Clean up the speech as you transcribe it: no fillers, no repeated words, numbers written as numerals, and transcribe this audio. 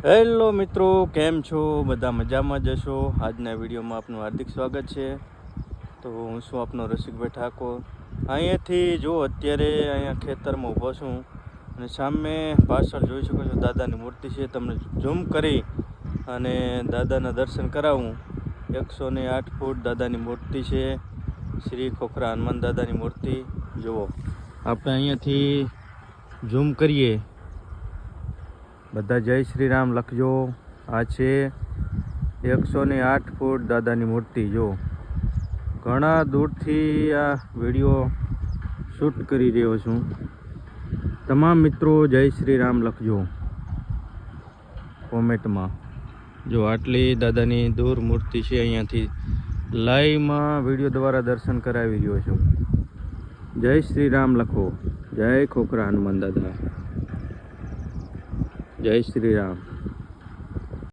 Hello મિત્રો, કેમ છો? બધા મજામાં જ હશો। આજના વિડીયોમાં આપનું હાર્દિક સ્વાગત છે। તો હું છું આપનો રસિકભાઈ ઠાકોર। અહીંયાથી જો અત્યારે અહીંયા ખેતરમાં ઊભો છું અને સામે પાછળ જોઈ શકો છો દાદાની મૂર્તિ છે। તમને ઝૂમ કરી અને દાદાના દર્શન કરાવું। 108 ફૂટ દાદાની મૂર્તિ છે। શ્રી ખોખરા હનુમાન દાદાની મૂર્તિ જુઓ। આપણે અહીંયાથી ઝૂમ કરીએ, બધા જય શ્રી રામ લખજો। આ છે 108 ફૂટ દાદાની મૂર્તિ। જો ઘણા દૂરથી આ વિડીયો શૂટ કરી રહ્યો છું। તમામ મિત્રો જય શ્રી રામ લખજો કોમેન્ટમાં। જો આટલી દાદાની દૂર મૂર્તિ છે, અહીંયાથી લાઈવમાં વિડીયો દ્વારા દર્શન કરાવી રહ્યો છું। જય શ્રી રામ લખો। જય ખોખરા હનુમાન દાદા। જય શ્રી રામ।